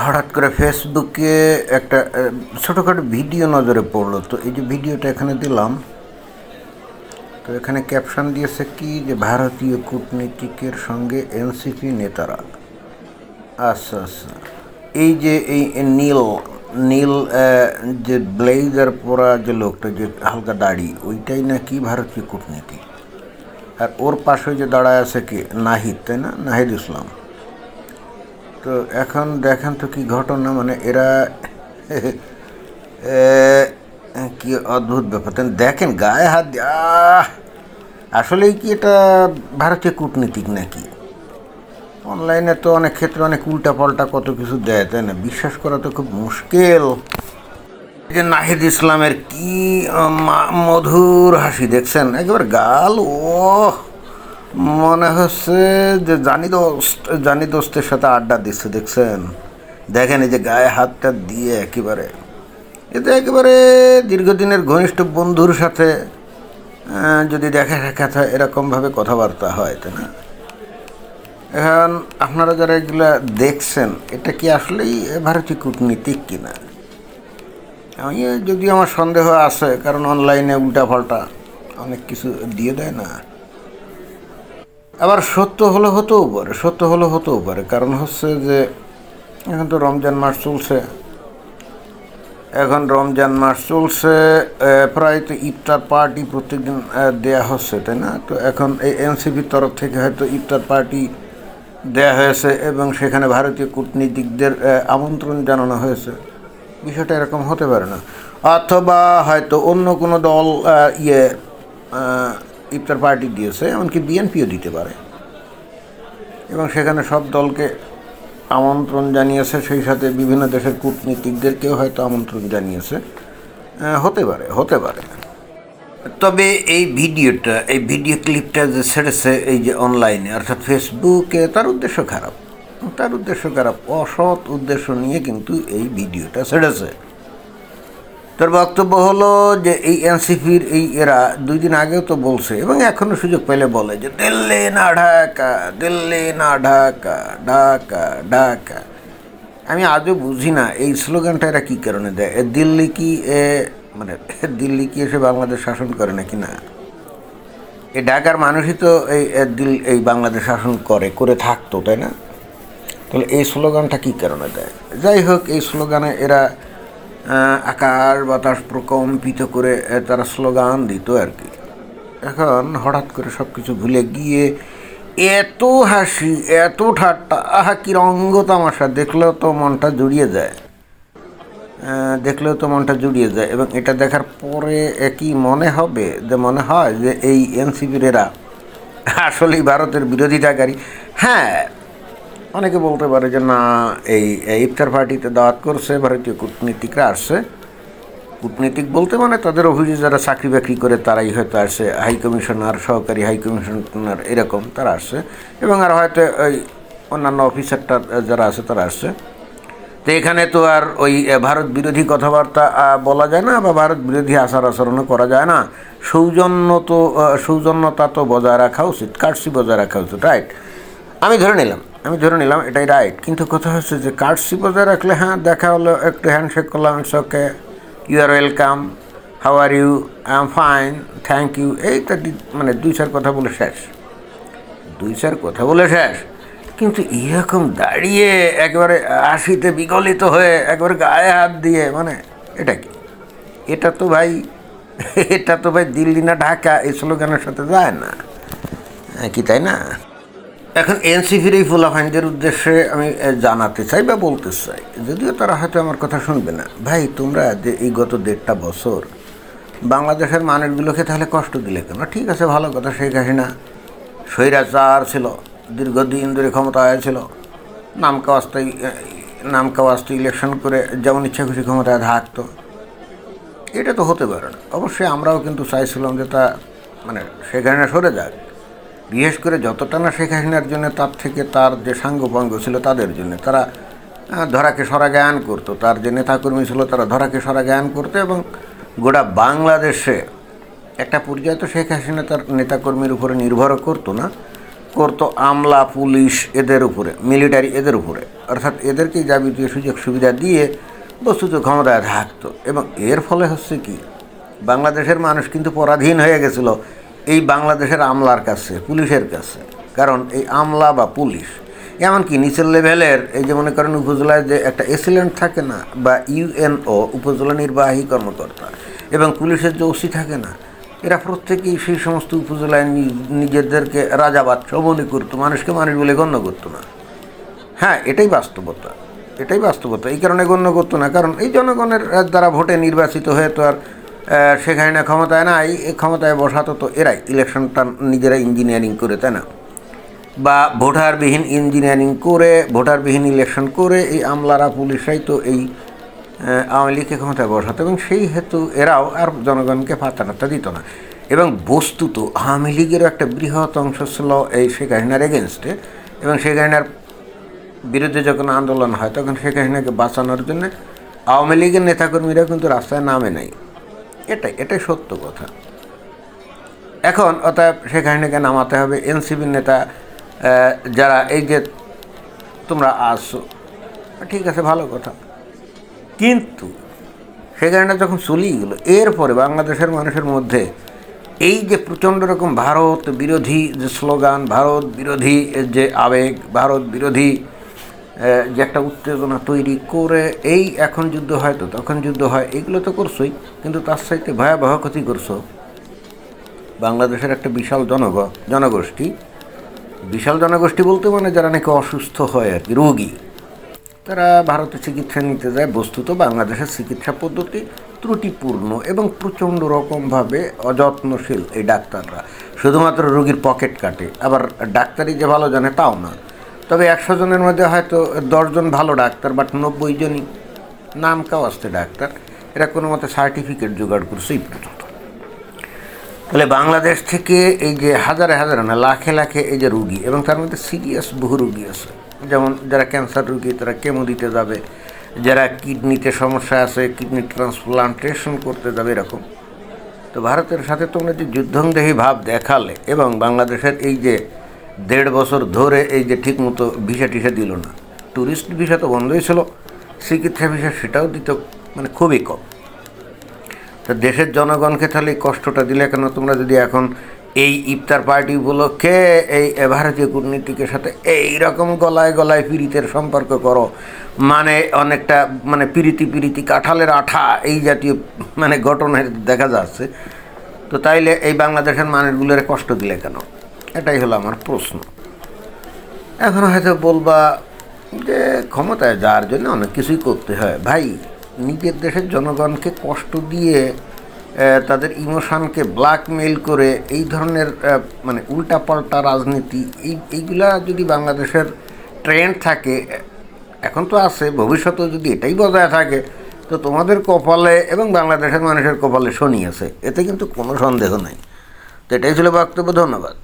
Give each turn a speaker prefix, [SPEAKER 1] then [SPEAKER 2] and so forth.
[SPEAKER 1] হঠাৎ করে ফেসবুকে একটা ছোটোখাটো ভিডিও নজরে পড়লো। তো এই যে ভিডিওটা এখানে দিলাম, তো এখানে ক্যাপশন দিয়েছে কি যে ভারতীয় কূটনীতিকের সঙ্গে এনসিপি নেতারা। আচ্ছা আচ্ছা, এই যে এই নীল নীল যে ব্লেজার পরা যে লোকটা, যে হালকা দাড়ি, ওইটাই নাকি ভারতীয় কূটনীতিক। আর ওর পাশে যে দাঁড়ায় আছে কি নাহিদ, তাই না, নাহিদ ইসলাম। তো এখন দেখেন তো কি ঘটনা, মানে এরা কি অদ্ভুত ব্যাপার। দেখেন গায়ে হাত আসলেই কি এটা ভারতীয় কূটনীতিক নাকি? অনলাইনে তো অনেক ক্ষেত্রে অনেক উল্টা পাল্টা কত কিছু দেয়, তাই না? বিশ্বাস করা তো খুব মুশকিল। এই যে নাহিদ ইসলামের কি মধুর হাসি দেখছেন, একেবারে গাল, ও মনে হচ্ছে যে জানি দোস্তের সাথে আড্ডা দিচ্ছে। দেখছেন, দেখেন এই যে গায়ে হাতটা দিয়ে একেবারে, এতে একেবারে দীর্ঘদিনের ঘনিষ্ঠ বন্ধুর সাথে যদি দেখা সাক্ষাৎ হয় এরকমভাবে কথাবার্তা হয়, তাই না? এখন আপনারা যারা এগুলো দেখছেন, এটা কি আসলেই ভারতীয় কূটনীতিক কিনা? আমি যদি আমার সন্দেহ আছে, কারণ অনলাইনে উল্টাপাল্টা অনেক কিছু দিয়ে দেয় না। আবার সত্য হলে হতেও পারে, কারণ হচ্ছে যে এখন তো রমজান মাস চলছে, প্রায় তো ইফতার পার্টি প্রত্যেকদিন দেয়া হচ্ছে, তাই না? তো এখন এই এনসিপির তরফ থেকে হয়তো ইফতার পার্টি দেয়া হয়েছে এবং সেখানে ভারতীয় কূটনীতিকদের আমন্ত্রণ জানানো হয়েছে। বিষয়টা এরকম হতে পারে না? অথবা হয়তো অন্য কোনো দল ইফতার পার্টি দিয়েছে, এমনকি বিএনপিও দিতে পারে, এবং সেখানে সব দলকে আমন্ত্রণ জানিয়েছে, সেই সাথে বিভিন্ন দেশের কূটনীতিকদেরকেও হয়তো আমন্ত্রণ জানিয়েছে। হতে পারে। তবে এই ভিডিও ক্লিপটা যে ছেড়েছে এই যে অনলাইনে, অর্থাৎ ফেসবুকে, তার উদ্দেশ্য খারাপ। অসৎ উদ্দেশ্য নিয়ে কিন্তু এই ভিডিওটা ছেড়েছে। তার বক্তব্য হলো যে এই এনসিপির এরা 2 দিন আগেও তো বলছে, এবং এখনও সুযোগ পেলে বলে যে দিল্লি না ঢাকা, ঢাকা। আমি আজও বুঝি না এই স্লোগানটা এরা কী কারণে দেয়। দিল্লি কি এসে বাংলাদেশ শাসন করে নাকি? না, এই ঢাকার মানুষই তো এই বাংলাদেশ শাসন করে থাকতো, তাই না? তাহলে এই স্লোগানটা কী কারণে দেয়? যাই হোক, এই স্লোগানে এরা আকাশ বাতাস প্রকম্পিত করে তারা স্লোগান দিত আর কি। এখন হঠাৎ করে সব কিছু ভুলে গিয়ে এত হাসি, এত ঠাট্টা, কি রঙ্গ তামাশা, দেখলেও তো মনটা জুড়িয়ে যায়। এবং এটা দেখার পরে কি মনে হয় যে এই এনসিপির এরা আসলেই ভারতের বিরোধিতাকারী। হ্যাঁ, অনেকে বলতে পারে যে না, এই ইফতার পার্টিতে দাওয়াত করছে, ভারতীয় কূটনীতিকরা আসছে। কূটনীতিক বলতে মানে তাদের অভিযোগ যারা চাকরি বাকরি করে তারাই হয়তো আসছে, হাইকমিশনার, সহকারী হাইকমিশনার, এরকম তারা আসছে, এবং আর হয়তো ওই অন্যান্য অফিসারটা যারা আছে তারা আসছে। তো এখানে তো আর ওই ভারত বিরোধী কথাবার্তা বলা যায় না, বা ভারত বিরোধী আচার আচরণও করা যায় না। সৌজন্যতা তো বজায় রাখা উচিত, কার্সি বজায় রাখা উচিত, রাইট? আমি ধরে নিলাম এটাই রাইট। কিন্তু কথা হচ্ছে যে কার্সি বজায় রাখলে, হ্যাঁ, দেখা হলো, একটু হ্যান্ডশেক করলাম, it's okay, you are welcome, how are you, I am fine, thank you, এইটা মানে 2-4 কথা বলে শেষ। কিন্তু এরকম দাঁড়িয়ে একেবারে হাসিতে বিগলিত হয়ে একেবারে গায়ে হাত দিয়ে, মানে এটা কি? এটা তো ভাই দিল্লি না ঢাকা এই স্লোগানের সাথে যায় না কি, তাই না? এখন এনসিপির এই ফুলাফাইনদের উদ্দেশ্যে আমি জানাতে চাই বা বলতে চাই, যদিও তারা হয়তো আমার কথা শুনবে না, ভাই তোমরা যে এই গত 1.5 বছর বাংলাদেশের মানুষগুলোকে তাহলে কষ্ট দিলে কেন? ঠিক আছে, ভালো কথা, শেখ হাসিনা স্বৈরাচার ছিল, দীর্ঘদিন ধরে ক্ষমতায় ছিল, নামকা ওয়াস্তে ইলেকশন করে যেমন ইচ্ছা খুশি ক্ষমতায় থাকতো। এটা তো হতে পারে না। অবশ্যই আমরাও কিন্তু চাইছিলাম যে তা মানে শেখ হাসিনা সরে যাক, বিশেষ করে যতটা না শেখ হাসিনার জন্য, তার থেকে তার যে সাঙ্গপাঙ্গ ছিল তাদের জন্য। তারা ধরাকে সরা জ্ঞান করতো, তার যে নেতাকর্মী ছিল তারা ধরাকে সরা জ্ঞান করতো, এবং গোটা বাংলাদেশে একটা পর্যায়ে তো শেখ হাসিনা তার নেতাকর্মীর উপরে নির্ভরও করতো না, করতো আমলা, পুলিশ এদের উপরে, মিলিটারি এদের উপরে, অর্থাৎ এদেরকেই যাবতীয় সুযোগ সুবিধা দিয়ে বস্তুত ক্ষমতায় থাকতো। এবং এর ফলে হচ্ছে কি, বাংলাদেশের মানুষ কিন্তু পরাধীন হয়ে গেছিল এই বাংলাদেশের আমলার কাছে, পুলিশের কাছে। কারণ এই আমলা বা পুলিশ, এমনকি নিচের লেভেলের এই যে মনে করেন উপজেলায় যে একটা এসিলেন্ট থাকে না, বা ইউএনও, উপজেলা নির্বাহী কর্মকর্তা, এবং পুলিশের যে ওসি থাকে না, এরা প্রত্যেকেই সেই সমস্ত উপজেলায় নিজেদেরকে রাজাবাদশাহ মনে করতো, মানুষকে মানুষ বলে গণ্য করতো না। হ্যাঁ, এটাই বাস্তবতা, এটাই বাস্তবতা। এই কারণে গণ্য করতো না, কারণ এই জনগণের দ্বারা ভোটে নির্বাচিত হয়ে তো আর সেখানে ক্ষমতায় নাই, এই ক্ষমতায় বসাতো তো এরাই, ইলেকশনটা নিজেরা ইঞ্জিনিয়ারিং করে, তাই না? বা ভোটারবিহীন ইঞ্জিনিয়ারিং করে, ভোটারবিহীন ইলেকশন করে এই আমলারা, পুলিশরাই তো এই আওয়ামী লীগকে ক্ষমতায় বসাতো, এবং সেই হেতু এরাও আর জনগণকে পাত্তা দিত না। এবং বস্তুত আওয়ামী লীগেরও একটা বৃহৎ অংশ ছিল এই শেখ হাসিনার এগেনস্টে, এবং শেখ হাসিনার বিরুদ্ধে যখন আন্দোলন হয় তখন শেখ হাসিনাকে বাঁচানোর জন্য আওয়ামী লীগের নেতাকর্মীরা কিন্তু রাস্তায় নামে নাই। এটাই সত্য কথা। এখন অতএব শেখ হাসিনাকে নামাতে হবে। এনসিপির নেতা যারা এই যে তোমরা আসছো, ঠিক আছে, ভালো কথা, কিন্তু শেখ হাসিনা যখন চলেই গেলো, এরপরে বাংলাদেশের মানুষের মধ্যে এই যে প্রচণ্ড রকম ভারত বিরোধী যে স্লোগান, ভারত বিরোধী যে আবেগ, ভারত বিরোধী যে একটা উত্তেজনা তৈরি করে এই এখন যুদ্ধ হয় তো তখন যুদ্ধ হয়, এগুলো তো করছোই, কিন্তু তার সাথে ভয়াবহ ক্ষতি করছো বাংলাদেশের একটা বিশাল জনগোষ্ঠী। বিশাল জনগোষ্ঠী বলতে মানে যারা নাকি অসুস্থ হয় আর কি, রোগী, তারা ভারতে চিকিৎসা নিতে যায়। বস্তুত বাংলাদেশের চিকিৎসা পদ্ধতি ত্রুটিপূর্ণ এবং প্রচণ্ড রকমভাবে অযত্নশীল এই ডাক্তাররা, শুধুমাত্র রোগীর পকেট কাটে। আবার ডাক্তারি যে ভালো জানে তাও না, তবে 100 জনের মধ্যে হয়তো 10 জন ভালো ডাক্তার, বাট 90 জনই নাম কাওয়াস্তে ডাক্তার, এরা কোনো মতে সার্টিফিকেট জোগাড় করছে এই পর্যন্ত। তাহলে বাংলাদেশ থেকে এই যে হাজারে হাজারে না লাখে লাখে এই যে রুগী, এবং তার মধ্যে সিরিয়াস বহু রুগী আছে, যেমন যারা ক্যান্সার রুগী তারা কেমো দিতে যাবে, যারা কিডনিতে সমস্যা আছে কিডনি ট্রান্সপ্লান্টেশন করতে যাবে, এরকম। তো ভারতের সাথে তোমরা যে যুদ্ধংদেহী ভাব দেখালে, এবং বাংলাদেশের এই যে 1.5 বছর ধরে এই যে ঠিকমতো ভিসা টিসা দিল না, ট্যুরিস্ট ভিসা তো বন্ধই ছিল, চিকিৎসা ভিসা সেটাও দিত মানে খুবই কম। তো দেশের জনগণকে তাহলে এই কষ্টটা দিলে কেন? তোমরা যদি এখন এই ইফতার পার্টি উপলক্ষে এই ভারতীয় কূটনীতিকের সাথে এই রকম গলায় গলায় পীড়িতের সম্পর্ক করো, মানে অনেকটা মানে পিরিতি কাঁঠালের আঠা এই জাতীয় মানে ঘটনা দেখা যাচ্ছে, তো তাইলে এই বাংলাদেশের মানুষগুলোর কষ্ট দিলে কেন? এটাই হলো আমার প্রশ্ন। এখন হয়তো বলবা যে ক্ষমতায় যাওয়ার জন্য অনেক কিছুই করতে হয়। ভাই, নিজের দেশের জনগণকে কষ্ট দিয়ে তাদের ইমোশনকে ব্ল্যাকমেইল করে এই ধরনের মানে উল্টাপাল্টা রাজনীতি, এইগুলা যদি বাংলাদেশের ট্রেন্ড থাকে, এখন তো আছে, ভবিষ্যতেও যদি এটাই বজায় থাকে, তো তোমাদের কপালে এবং বাংলাদেশের মানুষের কপালে শনি আছে, এতে কিন্তু কোনো সন্দেহ নাই। তো এটাই ছিল বক্তব্য। ধন্যবাদ।